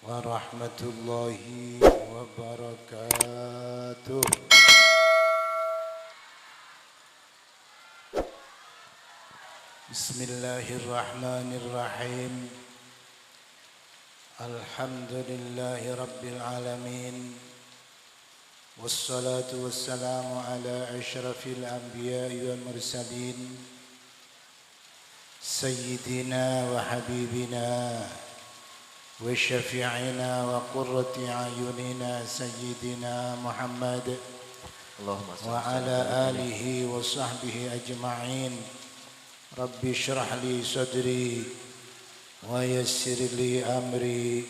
ورحمة الله وبركاته. بسم الله الرحمن الرحيم. الحمد لله رب العالمين، والصلاة والسلام على أشرف الأنبياء والمرسلين سيدنا وحبيبنا وشفيعنا وقرة أعيننا سيدنا محمد وعلى آله وصحبه أجمعين. رب اشرح لي صدري ويسر لي أمري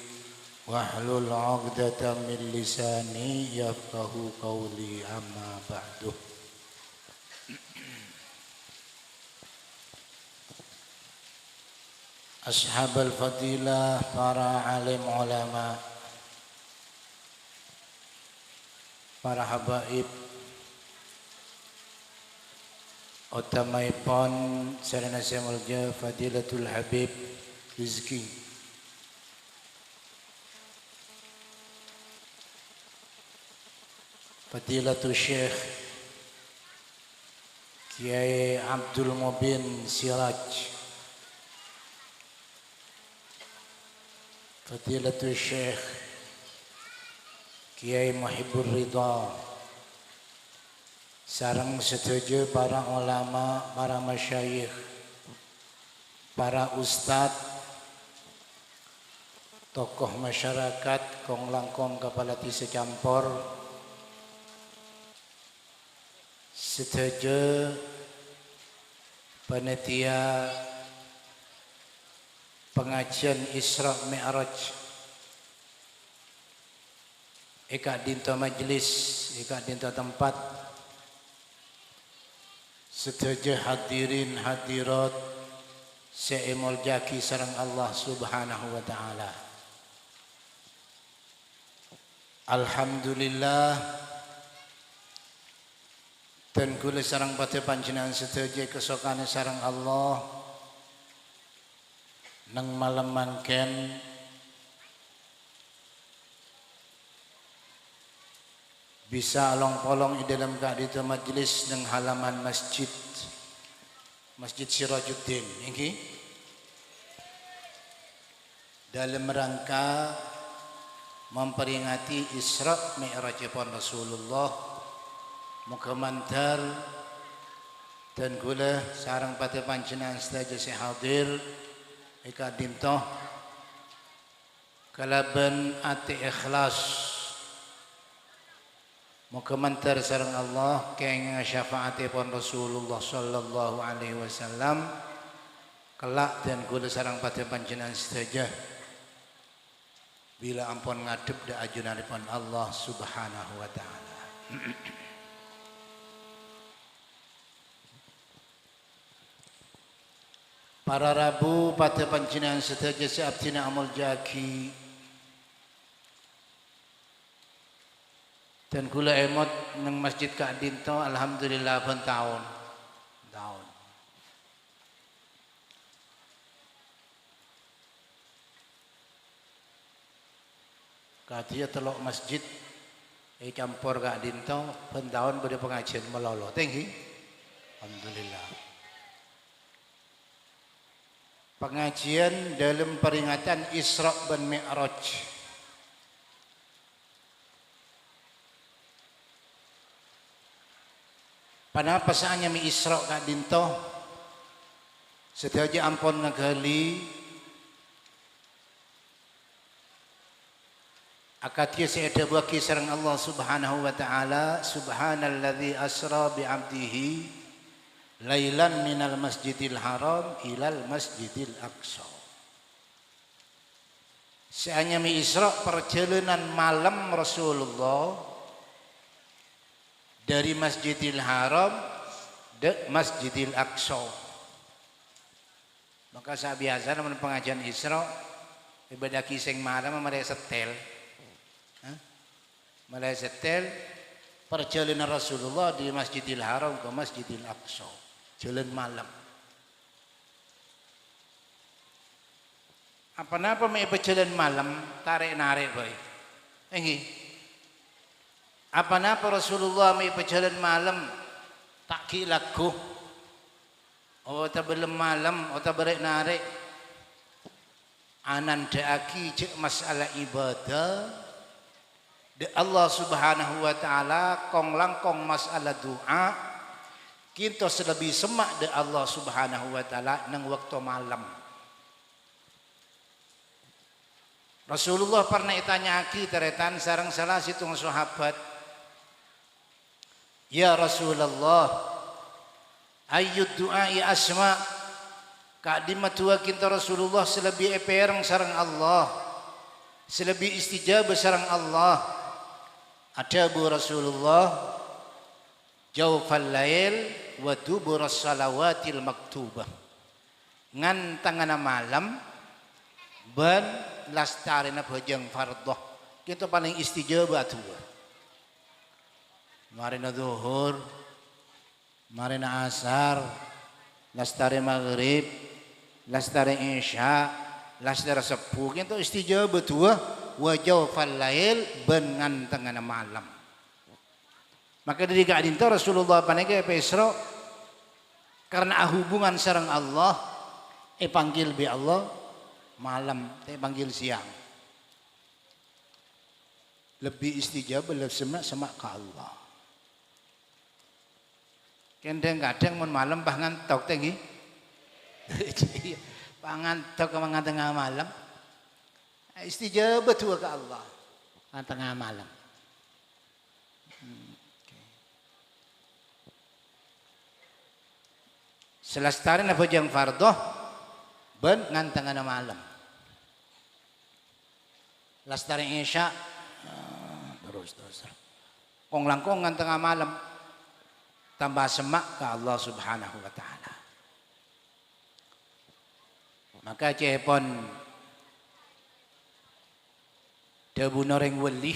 واحلل عقدة من لساني يفقه قولي. أما بعد. Ashab al-fadilah, para alim ulama, para habaib, utamaipun sarana mulja Fadilatul Habib Rizki, Fadilatul Syekh Kiai Abdul Mubin Siraj, Fadilatul Syekh Kiai Muhibbur Ridha, sareng setuju para ulama, para masyayikh, para ustad, tokoh masyarakat, kong langkong kapalati secampur, setuju panitia pengajian Isra Mi'raj, eka dinto majlis, eka dinto tempat, setuju hadirin hadirat se'imul jaki sareng Allah subhanahu wa ta'ala. Alhamdulillah, dan kula sareng pati panjenengan setuju kesokane sareng Allah nang malam mangken bisa along-polong di dalam keadaan majlis nang halaman masjid Sirajuddin ini dalam rangka memperingati Isra Mi'rajipun Rasulullah. Muga mantar dan kula sareng pati panjenengan sedaya hadir eka dintoh kalaban ati ikhlas. Muga mantar sareng Allah kenging syafaatipun Rasulullah sallallahu alaihi wasallam kelak dan kula sareng pati panjenengan sedaya bila ampun ngadep da ajunanipun Allah subhanahu wa ta'ala. Para rabu pada panjenengan sedaya seabdina amul jaki dan kula emot nang masjid Kak Dinto alhamdulillah pun tahun. Kadia telok masjid campur Kak Dinto pun tahun pada pengajian melolo. Tinggi. Alhamdulillah. Pengajian dalam peringatan Isra dan Mi'raj. Pada pasangannya mi Isra Kak Dinto setiap ampun nagali akatia seada baki sareng Allah subhanahu wa ta'ala. Subhanalladzi asra bi'abdihi lailan minal masjidil haram ilal masjidil aqsa. Seanya mi Isra perjalanan malam Rasulullah dari Masjidil Haram ke Masjidil Aqsa. Maka saya biasa dalam pengajian Isra ibadah kiseng malam mulai setel. Mulai setel perjalanan Rasulullah dari Masjidil Haram ke Masjidil Aqsa. Jalan malam. Apa-apa may berjalan malam tarik-narik boy. Engi. Apa-apa Rasulullah may berjalan malam tak kilaku. O tabelam malam o tabarik-narik. Anan daaki cek masalah ibadah. De Allah Subhanahu wa taala kong langkong masalah doa. Kita selebih semak de Allah Subhanahu wa taala nang waktu malam. Rasulullah pernah itanyaki teretan sarang salah situng sahabat. Ya Rasulullah, ayyud du'ai asma. Kak di matua kita Rasulullah selebih eperang sarang Allah. Selebih istijabah sarang Allah. Ada bu Rasulullah jawfal lail wa dubur salawatil maktubah. Ngan tangana malam ban lastarina bojang fardoh. Kita paling istijabah tua. Marina zuhur, marina asar, lastari maghrib, lastari isya, lastari sepuh. Kita istijabah tua. Wajau falail bengan tengah malam. Maka dari keadaan itu Rasulullah panega pesro karena hubungan sareng Allah panggil bi Allah malam panggil siang. Lebih istijabah lebih semak ke Allah. Kadang-kadang mun malam pangantok tengi. Pangantok ke tengah malam. Istijabah tua ke Allah tengah malam. Selastari na bojang fardoh ben ngan tengah malam. Lastari isya terus. Kong langkong ngan tengah malam tambah semak ke Allah Subhanahu wa taala. Maka cepon Dabu noreng wali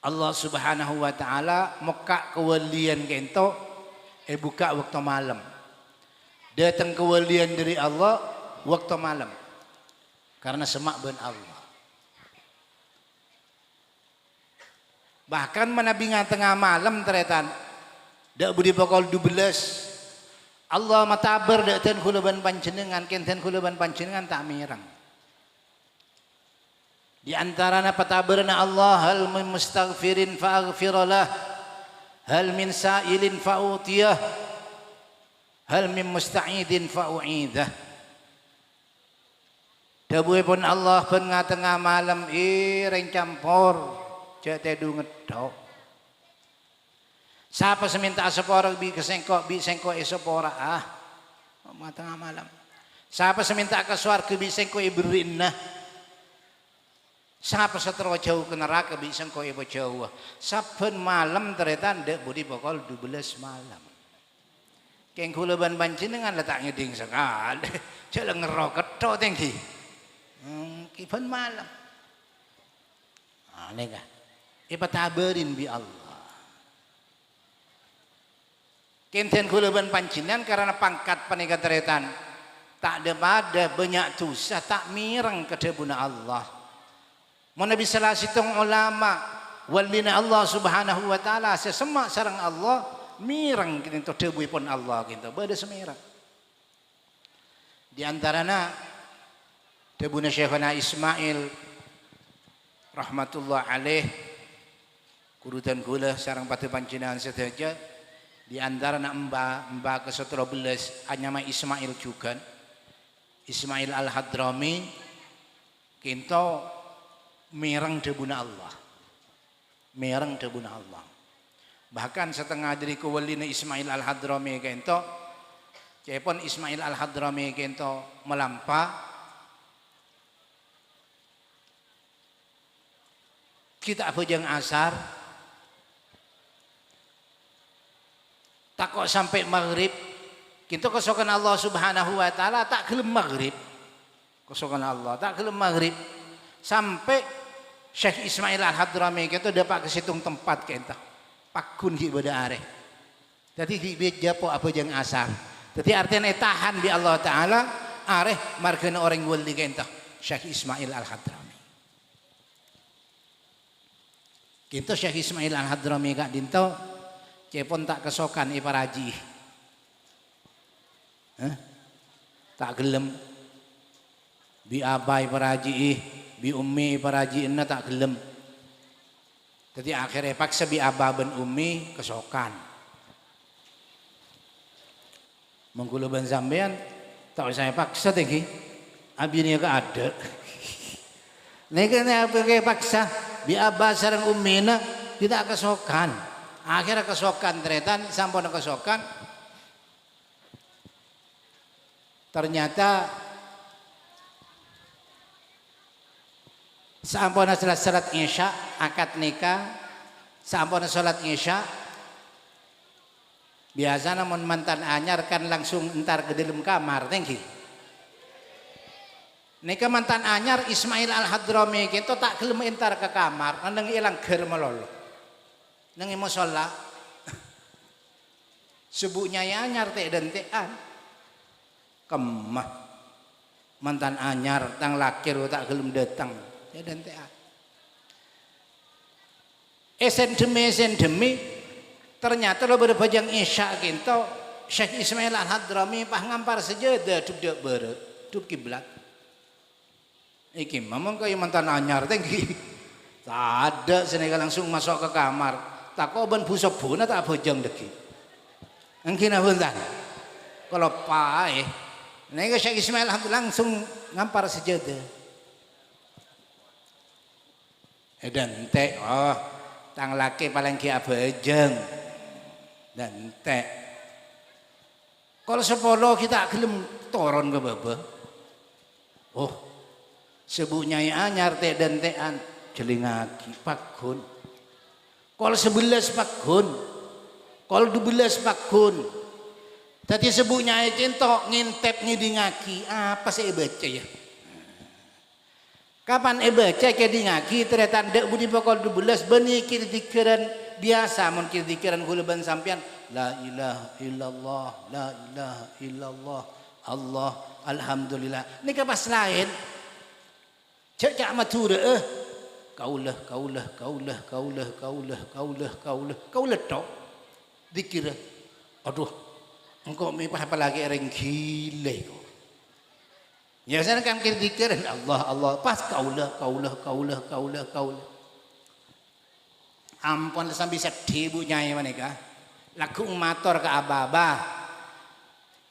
Allah Subhanahu wa taala muka kewalian kento buka waktu malam. Datang kewalian dari Allah waktu malam. Karena semak ben Allah. Bahkan menabingan tengah malam teretan dak budi pokol 12 Allah matabar dak ten kulaban panjenengan kenten kulaban panjenengan tak mirang. Di antaranya patabarna Allah hal min mustaghfirin fa'aghfiralah hal min sa'ilin fa'utiyah hal min musta'idin fa'u'idah. Dabuhe pun Allah pun tengah malam reng campur jate du ngedok. Siapa seminta sepora bi kesengkok bi sengkok esopora tengah malam. Siapa seminta ke swarga bi sengkok ibrinna. Siapa seterwa jauh ke neraka bisa kau ibu jauh. Saben malam teretan dek budi pokol 12 malam. Keng kulaban panjenengan letak ngeding sekali. Jalan ngerok ketok tinggi. Kiban malam. Aneh kan? Ipatabarin bi Allah. Kenten kulaban panjenengan karena pangkat panika teretan. Tak ada pada banyak dosa tak mireng kedebuna Allah. Mana bisa lah situng ulama walina Allah Subhanahu wa taala sesemak sareng Allah mireng kita debu pun Allah kita beda semirang. Di antaranya debuna Syekhana Ismail rahmatullah alaih kurutan kula sareng pati panjenengan sedaja di antaranya mbak ke-17 anyama Ismail juga Ismail Al-Hadrami kinto merang debuna Allah. Merang debuna Allah. Bahkan setengah dari kewalina Ismail Al-Hadrami kento cepon Ismail Al-Hadrami kento melampa kita bojang asar tak kok sampai maghrib kita kosokan Allah Subhanahu wa taala tak gelem maghrib kosokan Allah tak gelem maghrib sampai Syekh Ismail Al-Hadrami kita dapat kesitung tempat kita pakun ki beda are. Jadi di japo apa jeng asar. Jadi artinya tahan di Allah Taala areh margana orang wali kentah Syekh Ismail Al-Hadrami. Kinto Syekh Ismail Al-Hadrami kak dinto cepon tak kesokan iparaji. Tak gelem bi abai paraji bi ummi paraji inna tak gelem. Jadi akhirnya paksa bi aba ben ummi kesokan. Mengkulo ben sampean tak saya paksa tinggi. Abi ni ka ada. Nek apa ke paksa bi aba sareng ummina tidak kesokan. Akhirnya kesokan tretan sampun kesokan. Ternyata sampun salat Isya akad nikah, sampun salat Isya biasa namun mantan anyar kan langsung entar ke dalam kamar tengki. Nika mantan anyar Ismail Al-Hadrami gitu tak gelem entar ke kamar, nang ilang ger melolo. Nang musala. Sebunya anyar teh dan tean. Kemah mantan anyar tang lakir tak gelem datang ya dan tean. Esen demi ternyata lo berbajang Isya kinto Syekh Ismail Al-Hadrami pah ngampar sejadah dub dak beret dub kiblat. Iki mamang kaya mantan anyar tinggi. Tak ada senega langsung masuk ke kamar. Tak kau ben busuk buna tak bojang deki. Engkina buntan. Kalau pae nega Syekh Ismail langsung ngampar sejadah. Dan teh oh tang laki paling kia bejeng dan teh. Kalau sepuluh kita gelem toron ke baba. Oh sebunya anyar teh dan tean jelingaki pakun. Kalau 11 pakun. Kalau 12 pakun. Tadi sebunya cinta ngintep ngidingaki apa sih baca ya? Kapan baca ngidingaki ternyata ndak budi pokol 12 benih kirdikiran biasa mun kirdikiran kula ban sampean la ilaha illallah la ilaha illallah Allah alhamdulillah nika pas lain cek matur kaulah tok dikira aduh engkau mipah apalagi orang gile kok. Ya sana kan dikira Allah pas kaulah. Ampun sampai sedih bu nyai manika. Laku mator ke ababa.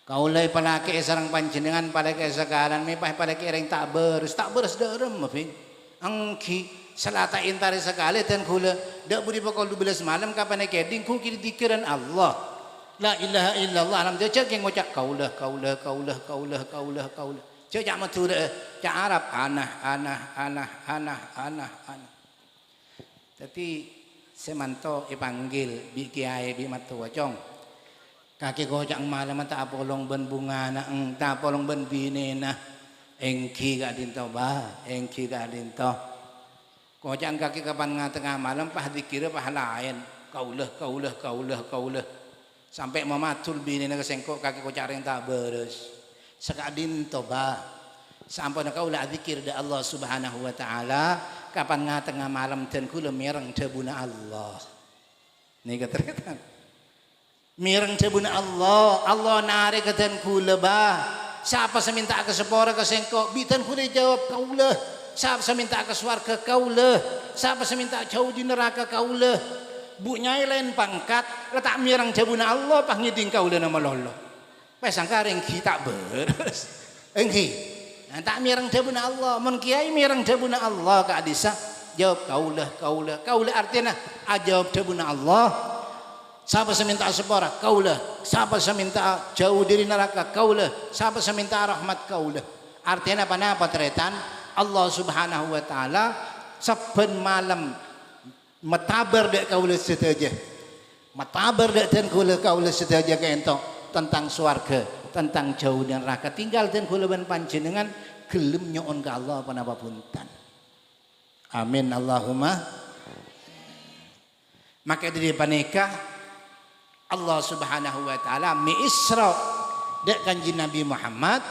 Kaulah palaki sarang panjenengan palaki sekaran mipah palaki orang tak beres derem mafin. Angki selata intari sekali dan kula dak budi pokol 12 malam kapan keding ku dikiran Allah. La ilaha illallah alhamdulillah cek yang ngucap kaulah. Cek jak matur cak Arab anah. Tapi semanto ipanggil bi kiai bi matu wacong. Kaki gojak malam tak apolong ben bunga na tak apolong ben binena. Engki gak dinto bah, engki gak dinto. Gojak kaki kapan tengah malam pah dikira pah lain. Kaulah. Sampai mamatul binena kesengkok kaki gojak yang tak beres. Sekadin toba sampai nak kaulah zikir da Allah Subhanahu wa taala kapan tengah malam dan kula mireng debuna Allah ni keteritan mireng debuna Allah narik dan kula bah siapa seminta ke sepora ke sengkok bitan kula jawab kaulah siapa seminta ke swarga kaulah siapa seminta jauh di neraka kaulah bu nyai lain pangkat letak mireng debuna Allah pah ngiding kaulah nama lolo pasangka engki tak beres engki tak mireng debuna Allah mun kiai mireng debuna Allah ka adisa jawab kaulah artinya ajawab debuna Allah siapa seminta sepora kaulah siapa seminta jauh dari neraka kaulah siapa seminta rahmat kaulah artinya apa teretan Allah Subhanahu wa taala saben malam matabar dek kaulah sedaja matabar dek dan kaulah sedaja kentok tentang swarga, tentang jauh dan neraka. Tinggal dan kulaban panjenengan gelem nyoon ke Allah apa punten. Amin Allahumma. Maka dari panika Allah Subhanahu wa taala mi Isra dek kanjeng Nabi Muhammad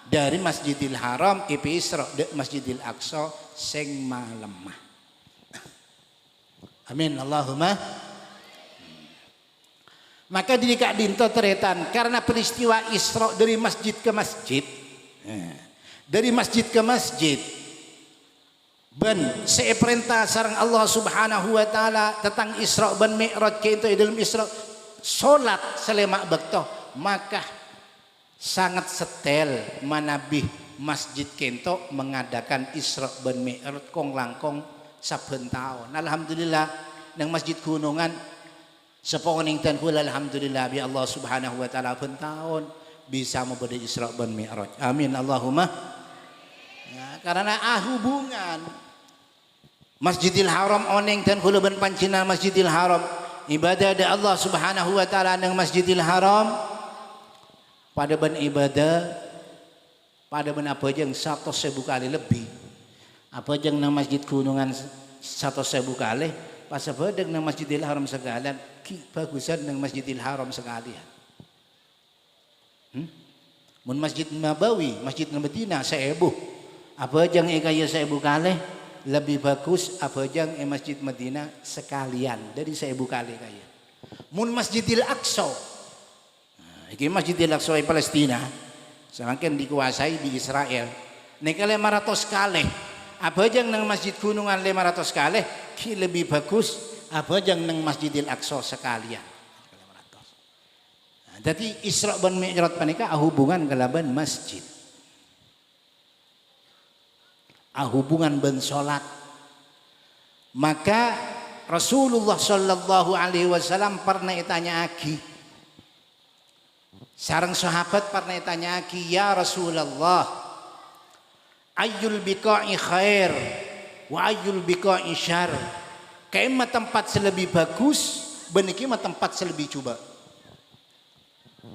dari Masjidil Haram ipi Isra de Masjidil Aqsa sing malemah. Amin Allahumma. Maka diri Kak Dinto teretan karena peristiwa Isra dari masjid ke masjid. Dari masjid ke masjid. Ben seperintah sareng Allah Subhanahu wa taala tentang Isra ben Mi'raj ke itu dalam Isra salat selema bekto maka sangat setel manabih masjid kento mengadakan Isra ben Mi'raj kong langkong saben taun. Alhamdulillah nang masjid Gunungan seponing tan kula alhamdulillah bi Allah Subhanahu wa taala ben taun bisa memberi Isra ben Mi'raj. Amin Allahumma. Ya, karena hubungan Masjidil Haram oneng dan kula ben pancina Masjidil Haram ibadah ada Allah Subhanahu wa taala nang Masjidil Haram pada ben ibadah pada ben apa jeung 100.000 kali lebih apa jeung nang Masjid Gunungan 100.000 kali pas bedeg nang Masjidil Haram sekalian ki bagusan nang Masjidil Haram sekalian. Mun Masjid Nabawi Masjid Madinah 1000 apa jeung kaya 1000 kali lebih bagus apa jang Masjid Madinah sekalian dari 1000 kali kaya. Mun Masjidil Aqsa, iki Masjidil Aqsa di Palestina, semakin dikuasai di Israel. Nek 500 kali, apa jang nang Masjid Gunungan 500 kali, ki lebih bagus apa jang nang Masjidil Aqsa sekalian. 500. Jadi Isra ben Mi'raj panika hubungan kalaban masjid. Hubungan ben salat maka Rasulullah sallallahu alaihi wasallam pernah ditanya aki sareng sahabat pernah ditanya aki ya Rasulullah ayyul biqa'i khair wa ayyul biqa'i syarr kaima tempat selebih bagus ben iki mah tempat selebih coba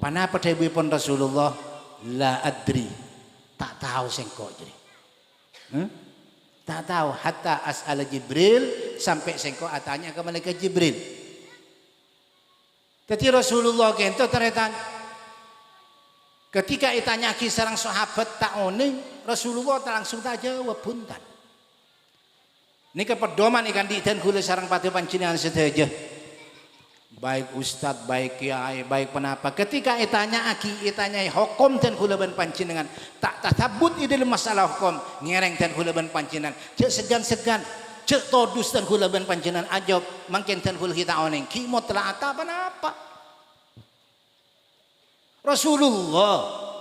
panapa dawuhipun Rasulullah la adri tak tahu sengko jadi tak tahu hatta as'ala Jibril sampai sengko atanya ke malaikat Jibril. Jadi Rasulullah kento teretan ketika itanya ki sareng sahabat tak oning Rasulullah langsung tak jawab punten. Niki pedoman ikan di dan kula sareng pati panjenengan sedaya. Baik ustad, baik kiai, baik penapa. Ketika itanya aki, itanya hukum dan kula ban panjenengan tak tasabut di dalam masalah hukum ngereng dan kula ban panjenengan. Cek segan-segan, cek todus dan kula ban panjenengan ajab mangken dan kula kita oneng. Ki mau telah apa? Rasulullah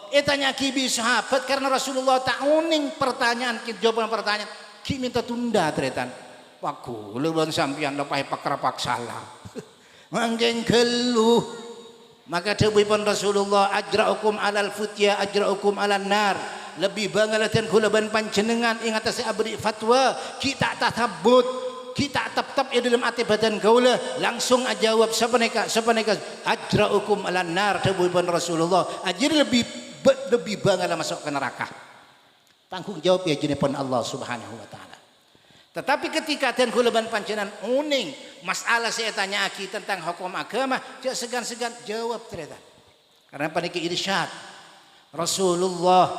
itanya ki bi sahabat karena Rasulullah tak oning pertanyaan jawaban pertanyaan ki minta tunda tretan. Waku leuweung sampeyan lepai pakrapak salah. Mangkeng geluh maka dawuhipun Rasulullah ajra'ukum alal futya ajra'ukum alan nar lebih bangalaten kula ban panjenengan ing atase abdi fatwa kita tatabut kita tetap dalam ati badan kaula langsung ajawab sapaneka ajra'ukum alan nar dawuhipun Rasulullah ajir lebih bangala masuk ke neraka tanggung jawab ya jenipun Allah Subhanahu wa taala. Tetapi ketika dan kula ban panjenengan uning masalah saya tanya aki tentang hukum agama jangan segan-segan jawab ternyata karena paniki irsyad Rasulullah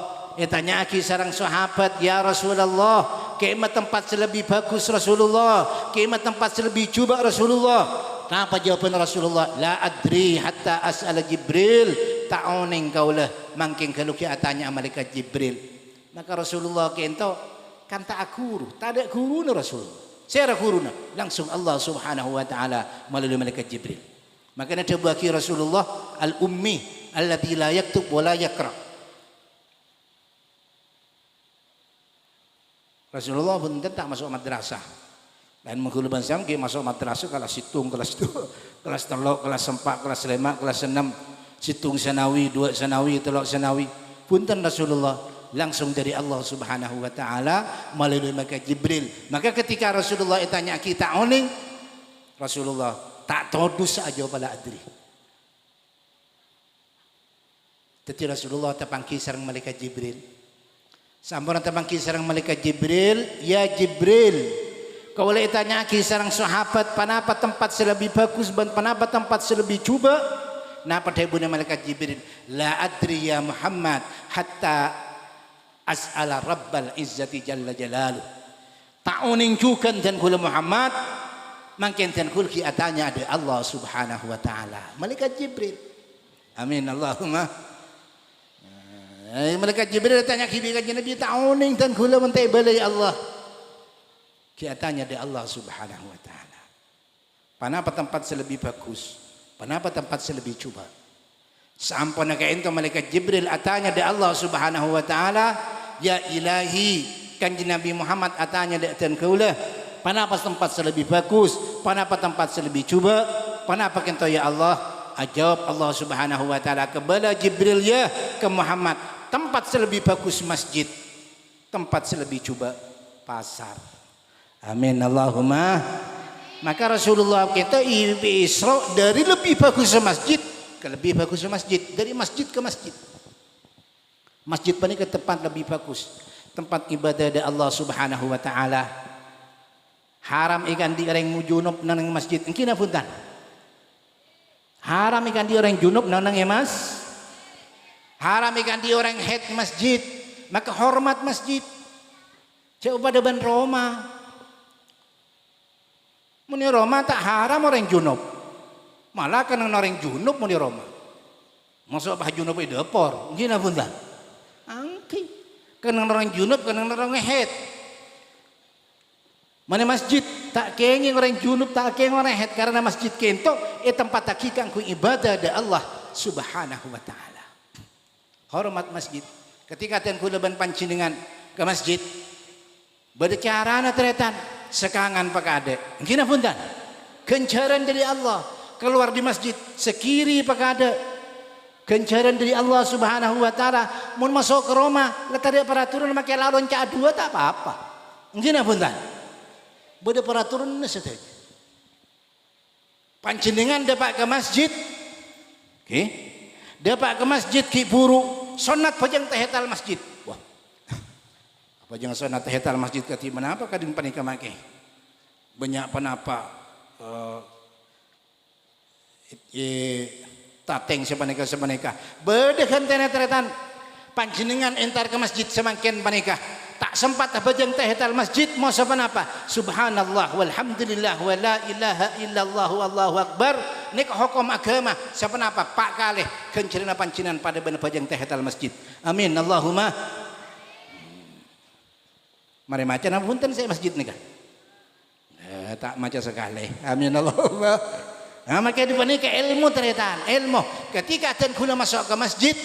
tanya aki sareng sahabat ya Rasulullah kemah tempat selebih bagus Rasulullah kemah tempat selebih coba Rasulullah apa jawaban Rasulullah la adri hatta as'ala Jibril tak uning kaulah mangking kalau ki atanya malaikat Jibril maka Rasulullah kento kan tak guru, tak ada guru na Rasulullah. Saya guru na langsung Allah Subhanahu wa taala melalui malaikat Jibril. Maka ada bagi Rasulullah al-ummi alladzi la yaktub wa la yaqra. Rasulullah pun tak masuk madrasah. Dan menghulu bansam ke masuk madrasah kelas hitung, kelas 2, kelas 3, kelas 4, kelas 5, kelas 6, hitung sanawi, 2 sanawi, 3 sanawi. Punten Rasulullah langsung dari Allah Subhanahu wa taala melalui malaikat Jibril. Maka ketika Rasulullah ditanya kita oning Rasulullah tak todus aja pada adri. Tetapi Rasulullah terpanggil sareng malaikat Jibril. Sampun terpanggil sareng malaikat Jibril, ya Jibril, kau boleh tanya sareng sahabat panapa tempat selebih bagus dan panapa tempat selebih coba. Napa dawuhna malaikat Jibril? La adri ya Muhammad hatta as'ala rabbal izzati jalla jalaluh ta'uning jukan dan kula Muhammad makin dan kul ki atanya ada Allah subhanahu wa ta'ala malaikat Jibril amin Allahumma malaikat Jibril tanya ki kanjeng Nabi ta'uning dan kula mentai balai Allah ki atanya ada Allah subhanahu wa ta'ala panapa tempat selebih bagus panapa tempat selebih coba sampun ka ento malaikat Jibril atanya ada Allah subhanahu wa ta'ala ya ilahi kanjeng Nabi Muhammad atanya dan kaulah panapa tempat selebih bagus panapa tempat selebih coba panapa kento ya Allah ajab Allah subhanahu wa ta'ala kebala Jibril ya ke Muhammad tempat selebih bagus masjid tempat selebih coba pasar amin Allahumma maka Rasulullah kita Isra dari lebih bagus masjid ke lebih bagus masjid dari masjid ke masjid masjid ini ke tempat lebih bagus tempat ibadah dari Allah subhanahu wa ta'ala haram ikan di orang junub nang masjid engkina punten haram ikan di orang junub nang mas haram ikan di orang haid masjid maka hormat masjid coba depan Roma muni Roma tak haram orang junub malah kan orang junub muni Roma masuk bah junub itu dapur engkina punten angki kenang orang junub kenang orang haid mana masjid tak kenging orang junub tak kenging orang haid karena masjid kento tempat hakikang ku ibadah da Allah subhanahu wa ta'ala hormat masjid ketika ten ku leban pancinengan ke masjid bercarana teretan sekangan pakade ngina punten kencaran dari Allah keluar di masjid sekiri pakade kencaran dari Allah subhanahu wa ta'ala mun masuk ke Roma letak dia peraturan pakai lalon cak dua tak apa-apa ngina punten beda peraturan saja panjenengan dapat ke masjid okay. Dapat ke masjid ki buru sunat pajang tahiyatul masjid wah apa jangan sunat tahiyatul masjid kati menapa kadin panika make banyak penapa tateng sepaneka bedekan tenetan panjenengan entar ke masjid semakin panika tak sempat abajang tahiyatul masjid mau sepanapa subhanallah walhamdulillah wa la ilaha illallah wallahu akbar nek hukum agama sepanapa pak kalih kencerina panjenengan pada ben bajang tahiyatul masjid amin Allahumma mari maca napa punten saya masjid nika tak maca sekali amin Allahumma. Nah, maka di panika ilmu teretan ilmu ketika dan kula masuk ke masjid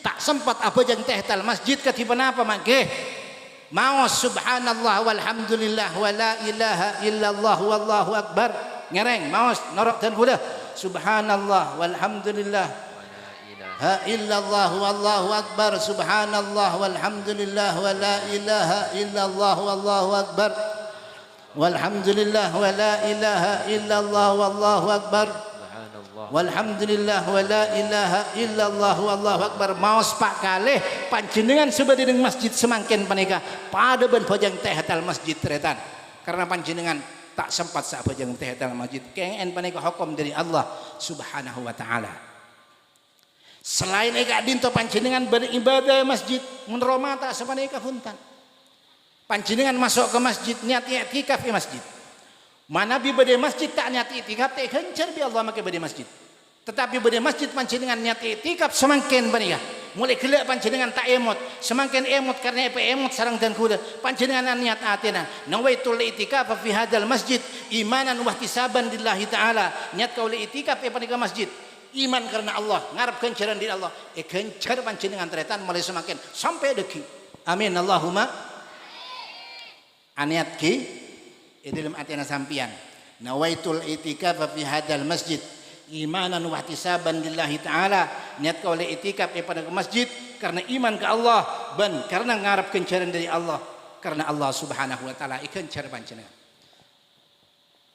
tak sempat apa jang tahiyatul masjid ketiban apa mangke mau subhanallah walhamdulillah wa la ilaha illallah wallahu akbar ngereng mau norok dan kula subhanallah walhamdulillah ha illallah wallahu akbar subhanallah walhamdulillah wa la ilaha illallah wallahu akbar walhamdulillah wa la ilaha illallah wallahu akbar walhamdulillah wa la ilaha illallah wallahu akbar maos pak kalih panjenengan sebadi ning masjid semangkin panika pada ben bojang tahiyatul masjid teretan karena panjenengan tak sempat sak bojang tahiyatul masjid kengen panika hukum dari Allah subhanahu wa ta'ala selain eka dinto panjenengan beribadah masjid mun Roma tak sapanika punten panjenengan masuk ke masjid niat i'tikaf di masjid mana bi bade masjid tak niat i'tikaf tak gencar bi Allah make bade masjid tetapi bade masjid panjenengan niat i'tikaf semangkin panika mulai gelek panjenengan tak emot semangkin emot karena emot sareng dan kula panjenengan niat atina nawaitul i'tikaf fi hadzal masjid imanan wa ihtisaban lillahi taala niat kau i'tikaf panika masjid iman karena Allah ngarep kencaran di Allah kencar panjenengan teretan mulai semakin sampai deki amin Allahumma aniat ki dalam atina sampian nawaitul itikaf fi hadzal masjid imanan wa ihtisaban lillahi taala niat kau le itikaf pada ke masjid karena iman ke Allah ban karena ngarep kencaran dari Allah karena Allah subhanahu wa taala ikencar panjenengan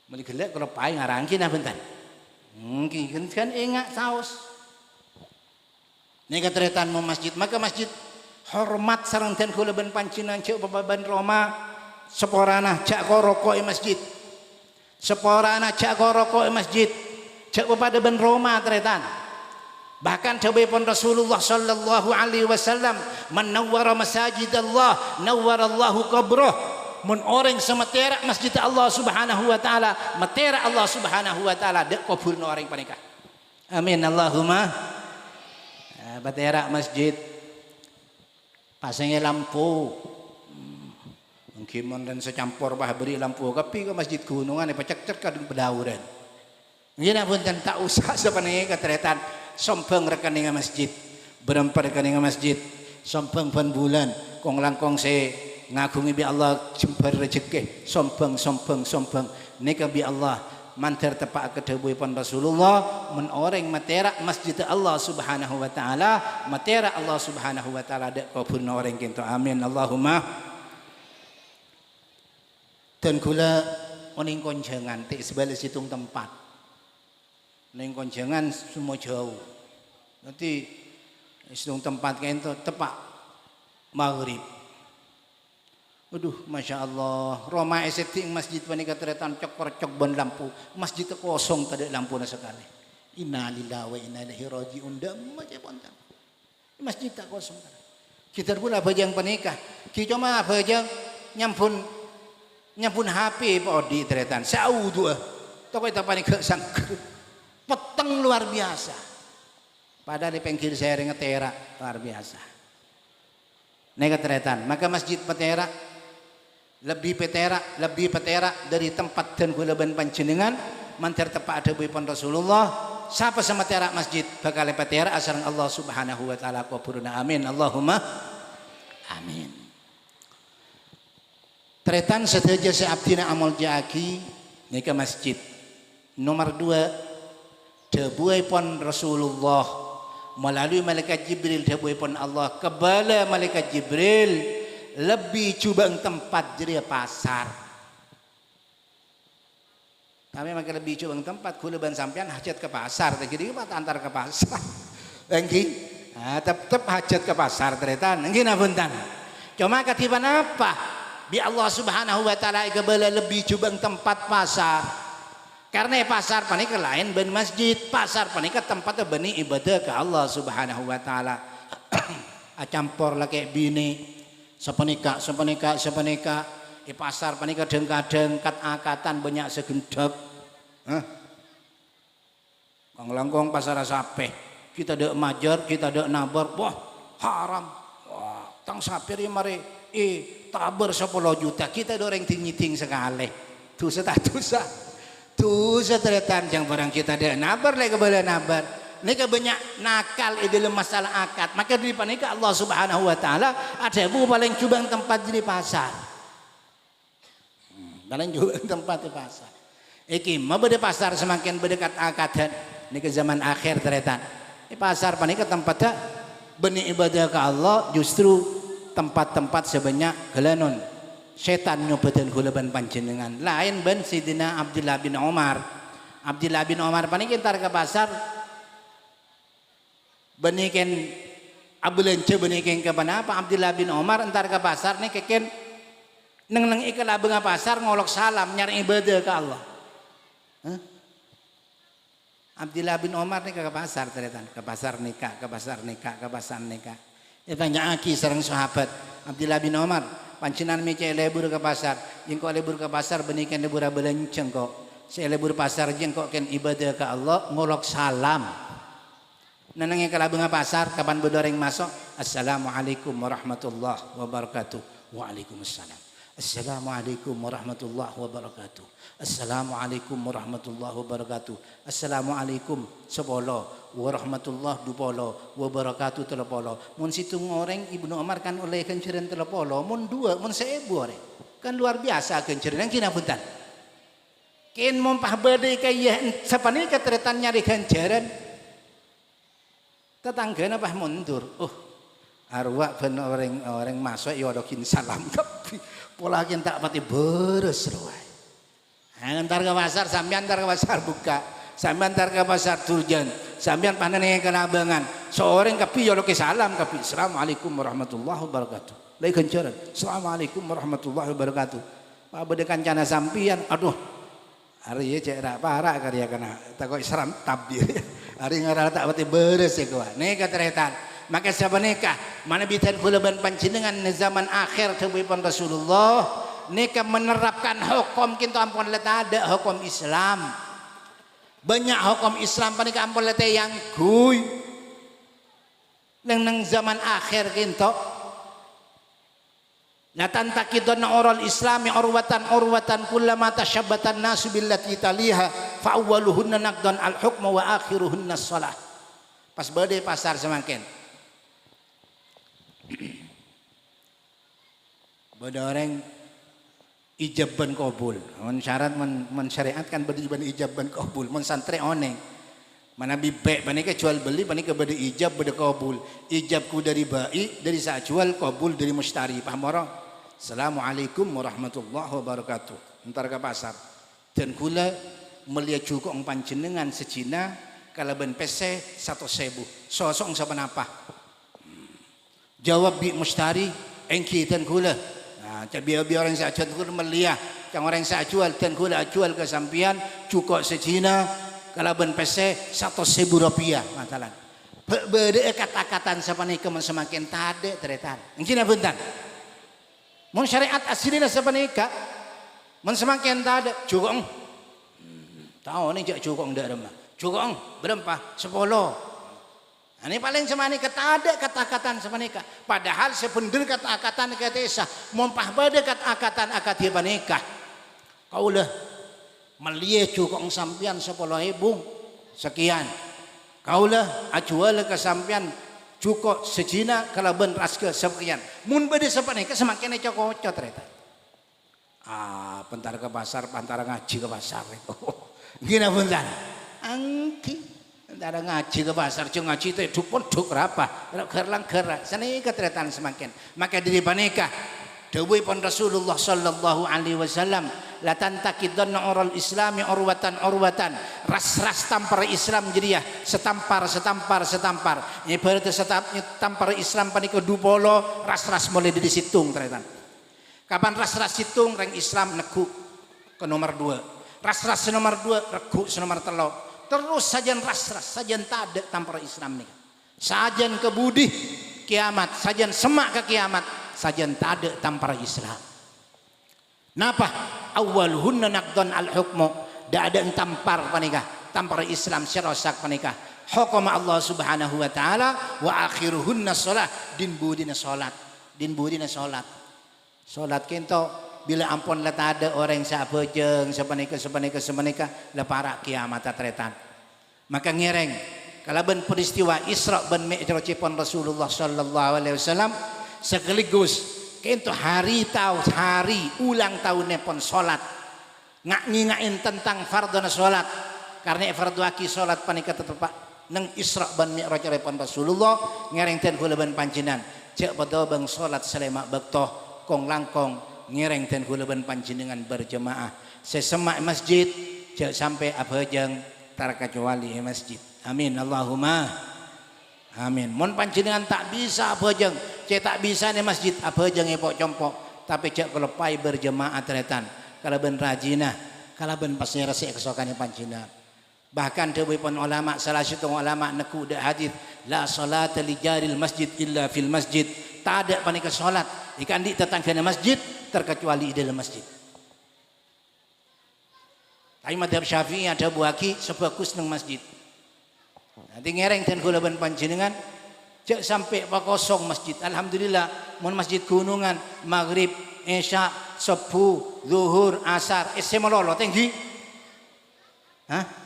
meuli gelek kalau pae ngarangkin bentar mungkin kan ingat saos nek teretan mau masjid maka masjid hormat sareng den kula ben panjenengan cek bababan Roma seporana cak koroko masjid seporana cak koroko masjid cak pada ben Roma teretan Bahkan dawuhipun Rasulullah sallallahu alaihi wasallam, "Man nawwara masajidallah, nawwarallahu qabrah." Mun orang semetera masjid Allah Subhanahu wa taala, metera Allah Subhanahu wa taala dek kuburna orang panika. Amin Allahumma. Batera masjid pasangnya lampu. Mungkin dan secampur bah beri lampu tapi ke masjid gunungan pacek-cek kadang pedauran. Ngina pun tak usah sepanjang ketretan sombong rekening masjid, berempat rekening masjid, sombong ban bulan, kong langkong se ngagungi bi Allah jembar rezeki, sombong. Nika bi Allah mantar tepak kedawuhipun Rasulullah, mun orang matera masjid Allah Subhanahu wa taala, matera Allah Subhanahu wa taala dek kuburna orang kinto. Amin Allahumma. Dan kula oning konjangan tik sebalik situng tempat. Ning konjangan semua jauh. Nanti situng tempat kento tepak maghrib. Aduh, masya Allah. Roma eseting masjid panika teretan cok ban lampu. Masjid kosong tak ada lampu na sekali. Inna lillahi wa inna ilaihi rajiun. Damma japontan. Masjid tak kosong. Kita pula bajang panika. Kita mah bajang nyampun HP podi teretan. Saudu toko itu panika sangker. Peteng luar biasa. Padahal di pinggir saya ngetera luar biasa. Nega teretan. Maka masjid petera lebih petera dari tempat dan gulaban panjenengan mantar tepat ada buipun Rasulullah. Siapa sama tera masjid bakal petera asal Allah Subhanahu wa taala kuburna. Amin Allahumma amin. Tretan sedaja seabdina amal jaki nika masjid. Nomor 2 dawuhipun Rasulullah melalui malaikat Jibril, dawuhipun Allah kebala malaikat Jibril lebih cubang tempat jadi pasar. Kami makin lebih cubang tempat kulaban sampean hajat ke pasar, jadi kita antar ke pasar. Engki, tetap hajat ke pasar teretan. Engki napuntan. Cuma ketiban apa? Bi Allah Subhanahu wa taala kebala lebih cubang tempat pasar. Karena pasar panika lain ben masjid, pasar panika tempat bani ibadah ke Allah Subhanahu wa taala. Acampur laki bini sepenika di pasar panika kadang-kadang kat akatan banyak segendak. Kang langkong pasar sape. Kita dek majar, kita dek nabar, wah haram. Wah, tang sapir mari tabar 10 juta. Kita doreng ting-ting sekali. Dosa teretan yang barang kita ada nabar lagi kebala nabar. Nika banyak nakal dalam masalah akad. Maka di panika Allah Subhanahu wa taala ada bu paling cubang tempat di pasar. Paling cubang tempat di pasar. Iki mabede pasar semakin berdekat akadan nika zaman akhir teretan. Di pasar panika tempatnya benih ibadah ke Allah justru tempat-tempat sebanyak gelanon. Setan nyobadan gulaban panjenengan lain ben Sidina Abdullah bin Umar panik entar ke pasar beniken abulence beniken ke mana apa Abdullah bin Umar entar ke pasar nih keken neng ikala benga pasar ngolok salam nyari ibadah ke Allah. Abdullah bin Umar nih ke pasar teretan ke pasar nikah ya tanya aki sareng sahabat Abdullah bin Umar pancinan mece lebur ke pasar yang kok lebur ke pasar benikan lebur belenceng kok saya lebur pasar jeng kok ken ibadah ke Allah ngolok salam nenengnya kalau benga pasar kapan bedoreng masuk assalamualaikum warahmatullahi wabarakatuh. Waalaikumsalam. Assalamualaikum warahmatullahi wabarakatuh. Assalamualaikum warahmatullahi wabarakatuh. Assalamualaikum 10 warahmatullahi wabarakatuh 30. Mun situng orang Ibnu Umar kan oleh kenceran 30, mun 2 mun 1000 orang. Kan luar biasa kenceran kina punten. Kin mompah badai kaya sapani katretan nyari kenceran. Tetanggana pah mundur. Arwah ben orang masuk ya dokin salam tapi pola kin tak pati beres roe. Antar ke pasar sampean antar ke pasar buka. Sampean antar ke pasar turjan. Sampean panen yang kena abangan. Seorang kapi ya dokin salam kapi. Assalamualaikum warahmatullahi wabarakatuh. Lai kenceran. Assalamualaikum warahmatullahi wabarakatuh. Pak bede kancana sampian. Aduh. Hari ya cek rak parah karya kena takut seram tabir. Hari ngarana tak berarti beres ya kawan. Nikah teretan. Maka siapa nikah? Mana bitan kula ban panjenengan zaman akhir tebuyipun Rasulullah nikah menerapkan hukum kintu ampun leta ada hukum Islam. Banyak hukum Islam panika ampun leta yang kuy. Nang zaman akhir kintu. La tantakiduna oral islami urwatan kullama tashabbatan nasu billati taliha fa awwaluhunna naqdan al hukma wa akhiruhunna shalah. Pas bade pasar semakin. Bade orang ijab ban qabul. Mun syarat men syariatkan bade ijab ban qabul, mun santri oneng. Mana bibek panika jual beli panika bade ijab bade qabul. Ijabku dari bai, dari saat jual, qabul dari mustari. Paham orang? Assalamualaikum warahmatullahi wabarakatuh. Entar ke pasar. Dan kula melihat cukup panjenengan secina kalau ben pese 1.000. Sosok siapa napa? Jawab bi mustari engki dan kula. Nah, biar orang saya jual kula melihat, yang orang saya jual dan kula jual ke sampian cukup secina kalau ben pese 1.000 rupiah matalan. Bede kata-kataan siapa nih semakin tade teretan. Engki na buntan. Mun syariat aslinya sepenika, mun semakin tak ada cukup, tahu ni jak cukup dah rumah, cukup berapa 10. Ini paling semani kata kata-kataan sepenika. Padahal sependir kata-kataan kata Isa, mumpah bade kata-kataan akad dia panikah. Kaulah melihat cukup sampian 10.000 sekian. Kaulah ajual ke sampian cukup sejina kalau ben raske sekian. Mun bade sepanika semakin cocok ternyata. Pentar ke pasar, pantara ngaji ke pasar itu. Gina bentar. Angki antara ngaji ke pasar, cuma ngaji itu duk duk berapa? Gerlang gerak. Sani ketretan semakin. Maka diri panika dawuhipun Rasulullah sallallahu alaihi wasallam, la tantakidanna oral islami urwatan ras tampar Islam jadi ya setampar ini berarti tampar Islam panika dupolo ras mulai di situng teretan. Kapan ras situng reng Islam neku ke nomor 2, ras nomor 2 regu nomor 3, terus sajen ras sajen tade tampar Islam nih, sajen ke budi kiamat, sajen semak ke kiamat, sajen tade tampar Islam. Napa? Awwaluhunna naqdan al hukmu, da ada tampar panika, tampar Islam sirosak panika. Hukum Allah Subhanahu wa taala wa akhiruhunna shalah, din budina salat. Salat kento bila ampun la ada orang sa bejeng sepanika la para kiamat tretan. Maka ngereng kalau ben peristiwa Isra ben Mi'raj pun Rasulullah sallallahu alaihi wasallam sekaligus kento hari ulang tahunnya pun salat ngingain tentang fardhu salat karena fardu aki salat panika tetepak nang Isra ban Mi'raj pun Rasulullah ngereng ten kula ban panjenengan cek pada bang salat selemak bektoh kong langkong ngereng ten kula ban panjenengan berjemaah sesemak masjid cek sampai abajeng tarkecuali masjid. Amin Allahumma amin. Mun panjenengan tak bisa abajeng cek tak bisa nih masjid abajeng epok compok tapi cek kelepai berjemaah tretan kalau ben rajinah kalau ben pasnya resik kesokannya panjenengan. Bahkan dawuhipun ulama salah satu ulama neku dak hadis la salata li jaril masjid illa fil masjid, tak ada panika salat ikan di tetangganya masjid terkecuali di dalam masjid. Tapi madhab Syafi'i ada buaki sebagus nang masjid. Nanti ngereng dan kula ben panjenengan cek sampai kosong masjid. Alhamdulillah mun masjid gunungan maghrib isya subuh zuhur asar ese melolo tinggi. Hah?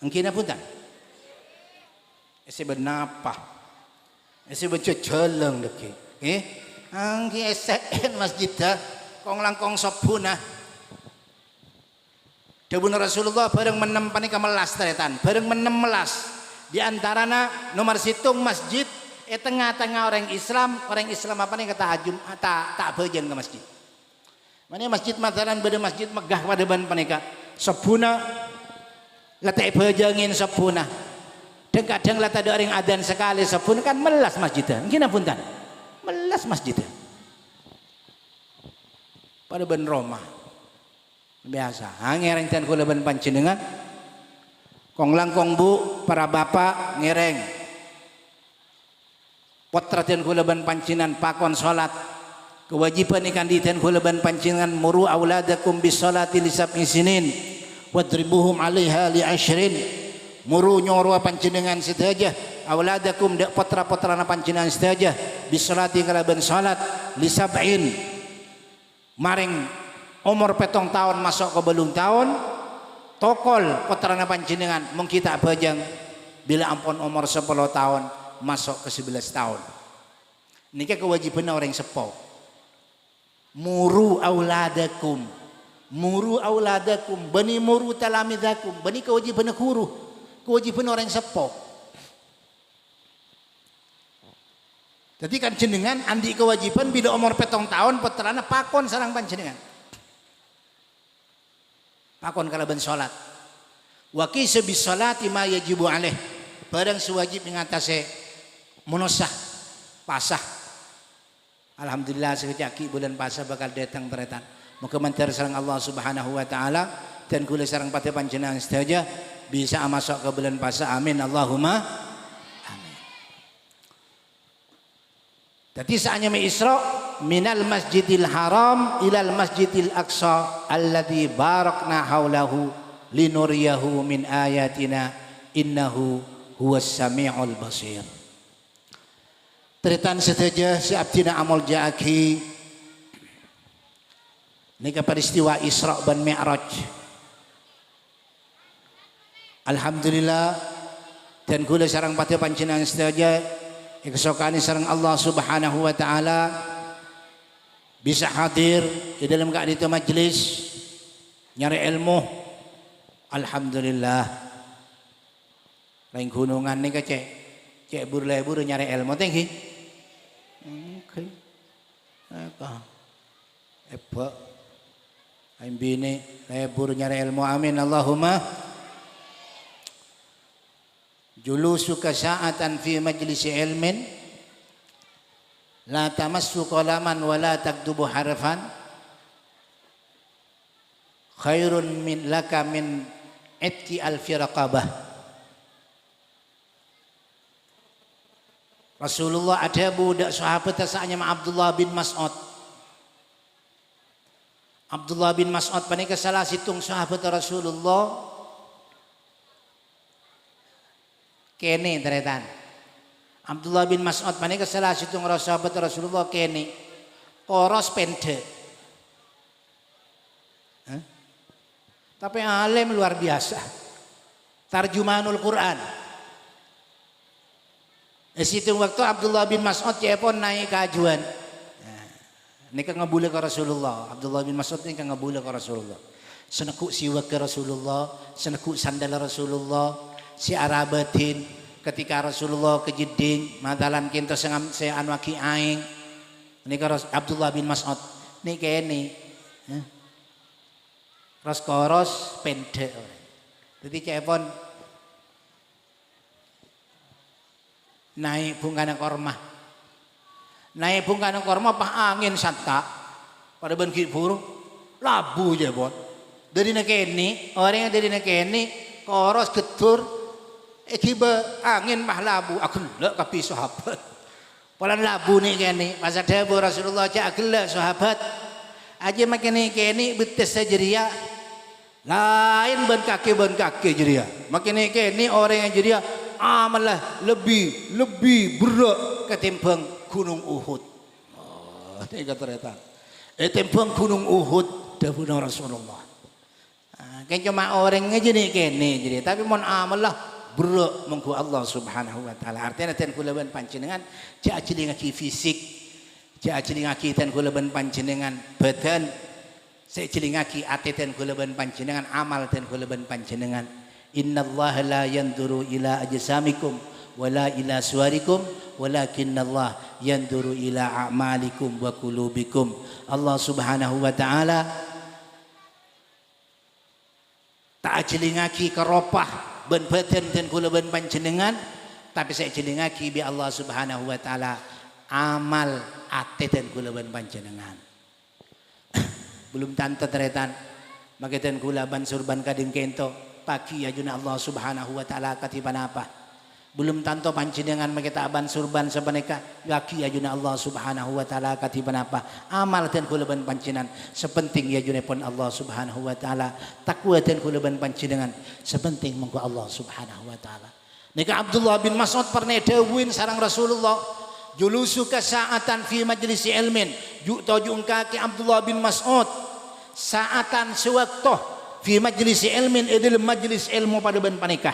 Engkina punten. Ese benapa? Ese bejejeleng deki. Nggih. Angki esen masjid dah kong langkong sobuna. Dawuh Rasulullah bareng menem panika melas teretan, bareng menem melas. Di antarana nomor situng masjid tengah-tengah orang Islam apa nih kata hajum tak bejeng ke masjid. Mana masjid mataran beda masjid megah pada ban panika. Sobuna letak bejengin sepuna dan kadang letak ada orang adzan sekali sepuna kan melas masjidnya mungkin apuntan melas masjidnya pada ben Roma biasa ngereng dan kula ben panjenengan Kong langkong bu para bapak ngereng potraten kula ban pancinan pakon salat kewajiban ikan diten kula ban pancingan muru auladakum bis salati li sab'i sinin wadribuhum 'alaiha li 'ashrin muru nyoro pancinengan sedaja auladakum dak potra-potrana pancinengan sedaja bis salati kalaban salat li sab'in maring umur 7 tahun masuk ke belum tahun tokol potrana pancinengan mung kita bajang bila ampun umur 10 tahun masuk ke 11 tahun. Ini kewajiban orang sepuh. Muru auladakum, bani muru talamidakum, bani kewajiban guru, kewajiban orang sepuh. Jadi kan jenengan andi kewajiban bila umur 7 tahun putrana pakon sarang panjenengan. Pakon kalaban salat. Wa qisa bis salati ma yajibu alaih. Barang sewajib mengatasi menosah pasah. Alhamdulillah sekejaki bulan pasah bakal datang teretan. Muka mantar sarang Allah Subhanahu wa taala dan kula sarang pati panjenengan sedaja bisa masuk ke bulan pasah. Amin Allahumma amin. Jadi saatnya Isra minal Masjidil Haram ilal Masjidil Aqsa alladzi barakna haulahu linuriyahu min ayatina innahu huwas samiul basir. Teritan sedaja si abdina amal jaaki nika peristiwa Isra ban Mi'raj. Alhamdulillah dan kula sareng pati panjenengan sedaja kesokani sareng Allah Subhanahu wa taala bisa hadir di dalam keadaan majelis nyari ilmu. Alhamdulillah. Lain gunungan nika cek bur-lebur nyari ilmu tinggi. Oke. Eba. Aimbine lebur nyari ilmu amin Allahumma. Julusuka sa'atan fi majlisi ilmin la tamassu qalaman wa la taktubu harfan khairun min laka min itki alfi raqabah. Rasulullah ada budak sahabat saatnya Abdullah bin Mas'ud. Abdullah bin Mas'ud panika salah situng sahabat Rasulullah. Kene teretan. Abdullah bin Mas'ud panika salah situng sahabat Rasulullah kene. Poros pendek. Tapi alim luar biasa. Tarjumanul Quran. Situng waktu Abdullah bin Mas'ud cepon naik kajuan. Ini kan ngabule ke Rasulullah. Abdullah bin Mas'ud ini kan ngabule ke Rasulullah. Senekuk siwak ke Rasulullah, senekuk sandal Rasulullah, si arabatin ketika Rasulullah kejeding, matalan kinto saya anwaki aing. Ini kan Abdullah bin Mas'ud. Ini kayak ini. Ros pendek. Jadi cepon naik bungkana korma, naik bungkana korma pah angin satta pada benki burung labu aja bot dari nekeni orang yang dari nekeni koros getur tiba angin mah labu aku lek kapi sahabat polan labu nih keni pas ada Rasulullah cak gelak sahabat aja makin keni betes saja dia lain ban kaki jeria makin keni orang yang jeria amalah lebih berat ketimbang gunung Uhud. Oh, ini kata ternyata. Ketimbang gunung Uhud dahulu Rasulullah. Kan cuma orang aja nih kene jadi tapi mon amalah berat mengku Allah Subhanahu wa taala. Artinya ten kula ban panjenengan cak ajli ngaki fisik, cak ajli ngaki ten kula ban panjenengan badan, cak ajli ngaki ati ten kula ban panjenengan amal ten kula ban panjenengan. Innallaha la yanduru ila ajsamikum wala ila suwarikum walakinnallaha yanduru ila a'malikum wa qulubikum. Allah Subhanahu wa taala tak jelingaki keropah ben badan dan kula ben panjenengan tapi saya jelingaki bi Allah Subhanahu wa taala amal ate dan kula ben panjenengan. Belum tante teretan maka dan kula ban surban kading kento pagi ajuna Allah Subhanahu wa taala katiban apa belum tanto panjenengan makita aban surban sebeneka yaki ajuna Allah Subhanahu wa taala katiban apa amal dan kuleban panjenengan sepenting ya pun Allah Subhanahu wa taala takwa dan kuleban panjenengan sepenting mengko Allah Subhanahu wa taala. Nika Abdullah bin Mas'ud pernah dawuhin sareng Rasulullah julusuka sa'atan fi majlisi ilmin jungka ki Abdullah bin Mas'ud sa'atan sewaktu fi majlisi ilmin idil majlis ilmu pada ban panikah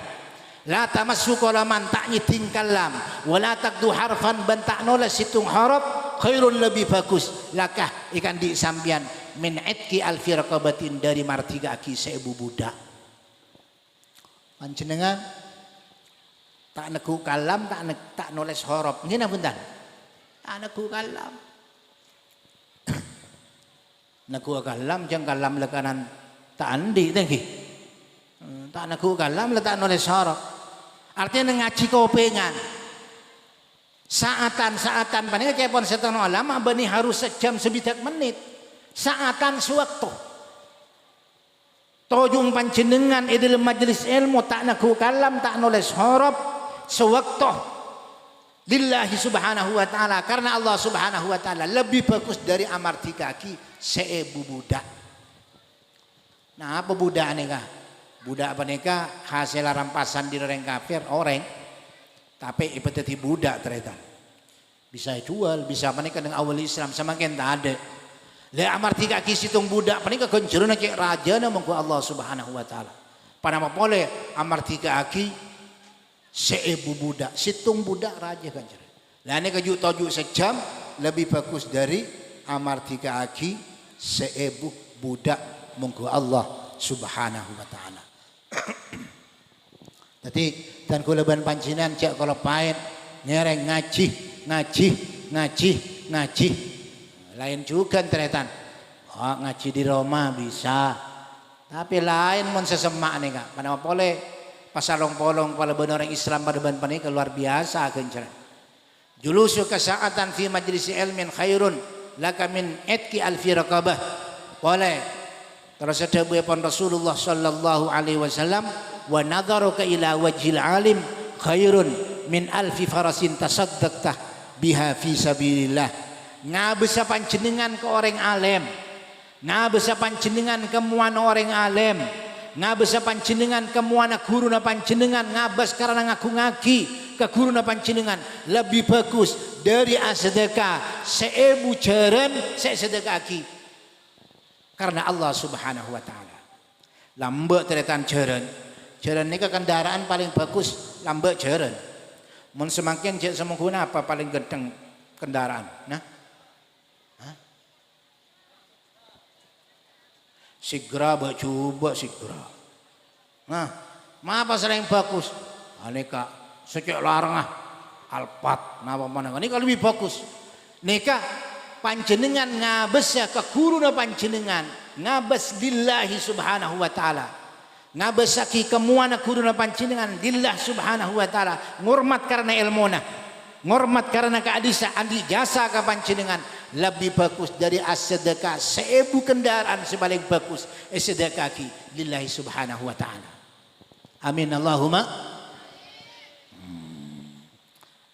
la tamassu qalaman tak nyiting kalam wala takdu harfan ban tak nolas situng harap khairun lebih bagus lakah ikan di sambian min itki alfi raqabatin dari martiga aki 1000 budak panjenengan tak neku kalam tak nulis huruf ngene punten tak neku kalam neku kalam jang kalam lekanan tak andi tengki tak neku kalam letak nulis huruf artinya ngaji kopengan saatan panika kepon setan ulama bani harus sejam sebidak menit saatan sewaktu tojung panjenengan idil majlis ilmu tak neku kalam tak nulis huruf sewaktu lillahi subhanahu wa ta'ala karena Allah subhanahu wa ta'ala lebih bagus dari amar kaki 1000 budak. Nah apa budak nika? Budak apa nika hasil rampasan di orang kafir orang tapi ipeteti budak ternyata bisa jual bisa apa nika dengan awal Islam semakin tak ada le amar kaki situng budak apa nika kenceruna cek raja namangku Allah subhanahu wa ta'ala panama boleh amar kaki 1000 budak situng budak raja kan cerita. Lah ini kejuk tojuk sejam lebih bagus dari amar tiga aki 1000 budak monggo Allah Subhanahu wa taala. Jadi dan kuleban panjinan cek kalau pahit nyereng ngaji. Lain juga ternyata. Oh, ngaji di Roma bisa. Tapi lain mun sesemak nih kak. Pada boleh pasalong polong pada benar orang Islam pada ban panik luar biasa kencer. Julusu kesaatan fi majlis ilmin khairun laka min itki alfi raqabah. Boleh. Terus ada buatan Rasulullah sallallahu alaihi wasallam wa nadharuka ila wajhil alim khairun min alfi farasin tasaddaqta biha fi sabilillah. Ngabesa panjenengan ke orang alim. Ngabesa panjenengan ke muan orang alim. Ngabesa panjenengan ke muana guru na panjenengan ngabas karena ngaku ngaki ke guru na panjenengan lebih bagus dari sedekah 1000 jaran sedekah aki karena Allah Subhanahu wa taala. Lambek teretan jaran ini kendaraan paling bagus lambek jaran. Mun semakin jek semungkuna apa paling gendeng kendaraan nah Sigra coba sigra. Nah, apa sering bagus? Aneka secek larang Alphard napa mana ini kalau lebih bagus. Nika panjenengan ngabes ya ke guru na panjenengan ngabes lillahi subhanahu wa ta'ala ngabes ki kemuana guru na panjenengan lillah subhanahu wa ta'ala ngurmat karena ilmuna ngurmat karena keadisa andi jasa ke panjenengan lebih bagus dari sedekah 1000 kendaraan sebalik bagus sedekah ki lillahi subhanahu wa ta'ala. Amin Allahumma.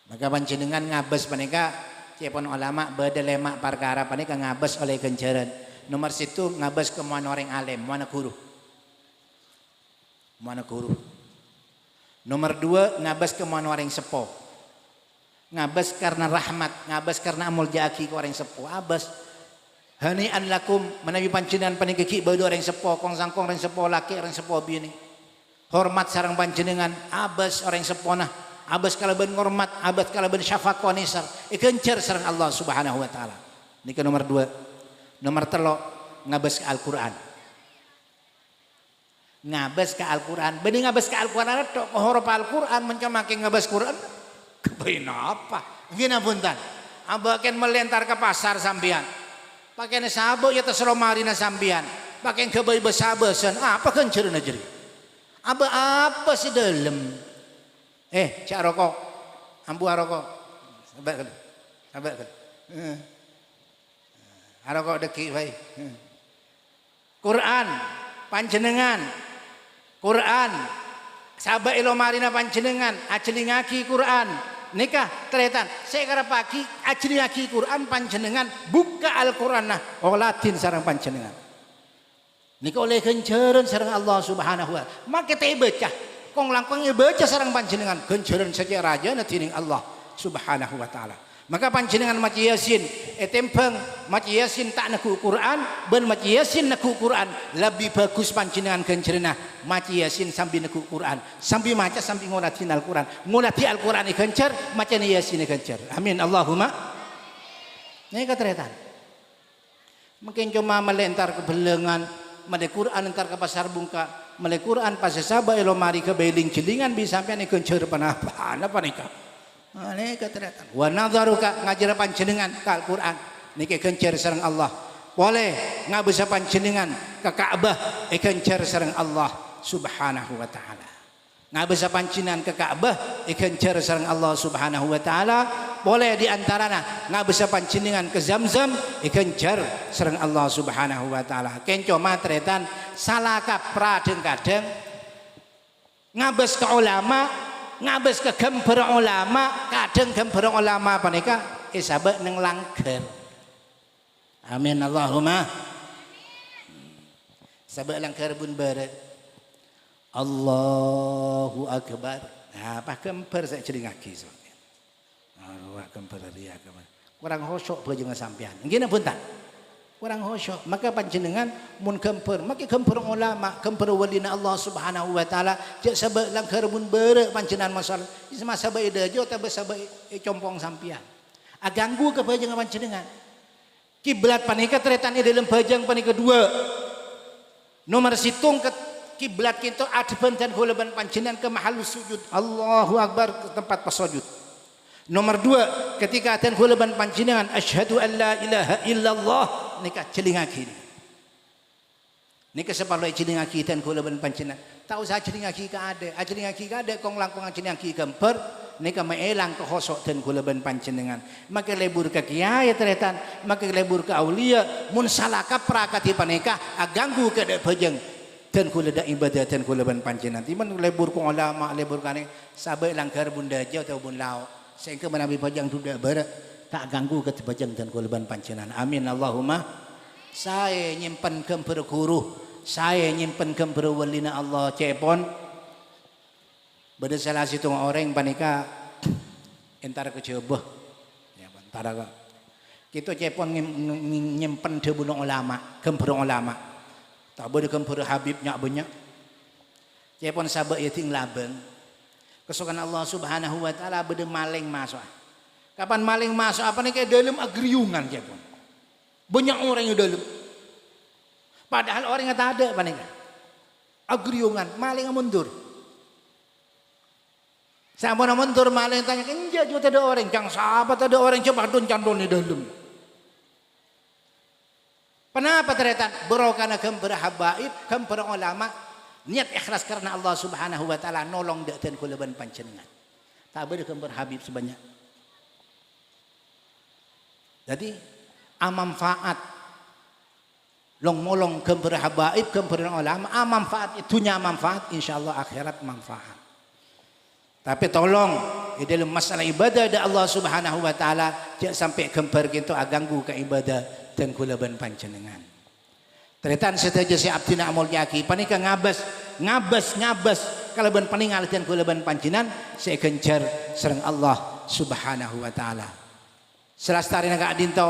Maka panjenengan ngabes panika cepon ulama beda lemak perkara panika ngabes oleh kenjaran. Nomor situ ngabes ke mana orang alim, mana guru. Mana guru. Nomor 2 ngabes ke mana orang sepo. Ngabes karena rahmat, ngabes karena amul jaki ke orang sepo. Abas hani'an lakum menawi panjenengan panika ki beuh orang sepo, kong sangkong orang sepo laki orang sepo bini. Hormat sarang panjenengan abas orang sepona abas kalaban hormat abas kalaban syafaqah nisar ikencer sarang Allah Subhanahu wa taala. Niki nomor 2. Nomor 3 ngabas ke Al-Qur'an. Ngabas ke Al-Qur'an. Bening ngabas ke Al-Qur'an tok huruf Al-Qur'an mencamake ngabas Qur'an. Kebain apa? Gina punten. Abaken melentar ke pasar sampean. Pakene sabuk ya tes romarina sampean. Pakai kebae besabesan apa kenceurna jeri. Apa sih dalam? Cak rokok, ambu rokok, sabar kan, rokok deki baik. Quran, panjenengan, Quran sahabat ilomarina panjenengan ajelingaki Quran nikah teretan sekara pagi ajelingaki Quran panjenengan buka Al-Quran nah olatin sareng panjenengan nikah oleh kenceran sareng Allah subhanahu wa ta'ala maka teh baca kong langkong baca sareng panjenengan kenceran saja raja natining Allah subhanahu wa ta'ala maka panjenengan maca Yasin tempeng maca Yasin tak naku Quran ben maca Yasin naku Quran lebih bagus panjenengan kencerna maca Yasin sambil naku Quran sambil maca sambil ngolatin Al-Quran ngolati Al-Quran kencer maca Yasin kencer amin Allahumma ini katretan mungkin cuma melentar ke belengan made Quran entar ke pasar bungka made Quran pas sabah elomari ke beling celingan bisa sampai kencer panapa apa nikah ini keteratan. Wa nadharuka ngajar panjenengan ke Al-Quran. Niki kencer sareng Allah. Boleh ngabesa panjenengan ke Ka'bah kencer sareng Allah Subhanahu wa taala. Ngabesa panjenengan ke Ka'bah kencer sareng Allah Subhanahu wa taala. Boleh di antarana ngabesa panjenengan ke Zamzam kencer sareng Allah Subhanahu wa taala. Kenco matretan salah kaprah kadang ngabes ke ulama ngabes ke gember ulama kadang gember ulama panika sabek neng langgar amin Allahumma sabek langgar bun barat Allahu Akbar nah apa gember saya celingaki soalnya wah gember dia kurang khusyuk beujeng sampean ngene punten kurang khusyuk maka panjenengan mun gemper maka gemper ulama gemper walina Allah subhanahu wa ta'ala jak sabak langkar mun beureuh panjenengan masalah isma sabak idajo tabe sabak compong sampian aganggu ke bajang panjenengan kiblat panika tretan dalam bajang panika dua nomor situng ke kiblat kita adban dan hulaban panjenengan ke mahal sujud Allahu Akbar ke tempat pasujud nomor dua ketika adzan hulaban panjenengan asyhadu an la ilaha illallah nikah celingaki nikah sepalo celingaki adzan hulaban panjenengan tak usah celingaki ka ade kong langkung celingaki gemper nikah maelang ke khosok dan hulaban panjenengan maka lebur ke kiai teretan maka lebur ke aulia mun salah kaprah kati panika aganggu ke bajeng dan kula da ibadah dan hulaban panjenengan timan lebur ku ulama lebur kane sabe langgar bunda jaw atau bun lao sehingga menabi bajang duda barat tak ganggu ke bajang dan kulban pancenan amin Allahumma saya nyimpen gemper guru saya nyimpen gemper walina Allah cepon beda salah situ orang panika entar kecebah ya antara kita cepon nyimpen debuna ulama gemper ulama tak boleh gemper Habib nyak banyak cepon sabak yating labeng kesukaan Allah subhanahu wa ta'ala beda maling masuk kapan maling masuk apa nih kayak dalam agriungan ya pun banyak orang yang dalam padahal orang yang tak ada apa nih agriungan maling mundur sama mundur maling tanya enggak juga ada orang jangan sahabat ada orang coba don candon di dalam kenapa ternyata berokana gember habaib gember ulama niat ikhlas karena Allah subhanahu wa ta'ala nolong dak dan kulaban panjenengan tak boleh gember Habib sebanyak jadi amanfaat long molong gember habaib gember ulama amanfaat itunya manfaat insyaallah akhirat manfaat tapi tolong di dalam masalah ibadah da Allah subhanahu wa ta'ala jangan sampai gember kita aganggu ke ibadah dan kulaban panjenengan teretan sedaja si abdina amul yaki panika ngabas kalau ban paningal dan kulaban panjinan saya kencar serang Allah subhanahu wa ta'ala selastari naga adinto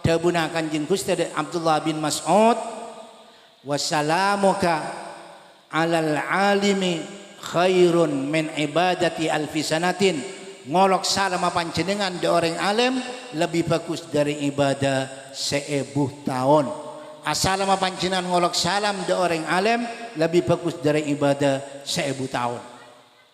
dabuna kanjeng Gusti Abdullah bin Mas'ud wassalamuka alal alimi khairun min ibadati alfisanatin ngolok salam panjenengan di orang alim lebih bagus dari ibadah 1000 tahun Assalamu panjenengan ngolok salam de orang alim lebih bagus dari ibadah 1000 tahun.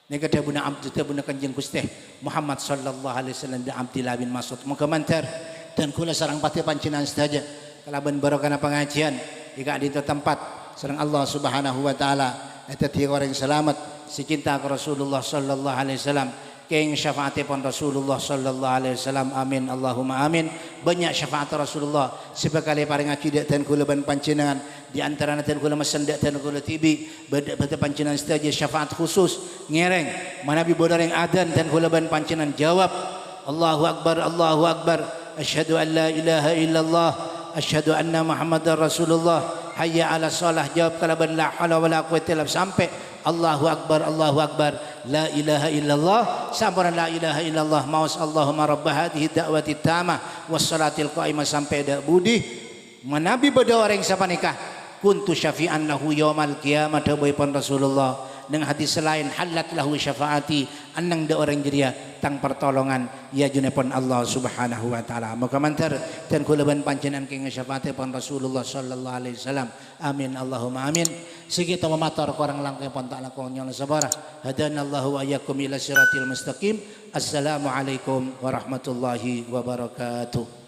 Nika dabuna abduna kanjeng Gusti Muhammad sallallahu alaihi wasallam da Abdullah bin Mas'ud muga mantar dan kula sareng pati panjenengan saja kalaban barokah pengajian jika di tempat sareng Allah Subhanahu wa taala eta tiga orang selamat si cinta ke Rasulullah sallallahu alaihi wasallam keng syafaatipun Rasulullah sallallahu alaihi wasallam. Amin Allahumma amin. Banyak syafaat Rasulullah sebekali paring akidah dan kula ban panjenengan di antara dan kula mesendak dan kula tibi beda panjenengan saja syafaat khusus ngereng manabi bodoreng adan dan kula ban panjenengan jawab Allahu akbar asyhadu an la ilaha illallah asyhadu anna muhammadar rasulullah hayya ala shalah jawab kalaban la haula wala quwwata illa sampai Allahu akbar la ilaha illallah sampurna la ilaha illallah maus Allahumma rabb hadhihi da'wati tamah was salatil qaimah sampai dak budi manabi beda orang sapanikah kuntu syafi'an lahu yaumal qiyamah dawuhipun Rasulullah dengan hadis lain halat lahu syafaati annang da orang jeria tang pertolongan ya junepun Allah subhanahu wa ta'ala. Moga mantar dan kula ban panjenengan keng syafaatipun Rasulullah sallallahu alaihi wasallam. Amin Allahumma amin. Sigi ta matur korang langkung pon tak lakon nyon sabara. Hadanallahu wa iyyakum ila siratil mustaqim. Assalamualaikum warahmatullahi wabarakatuh.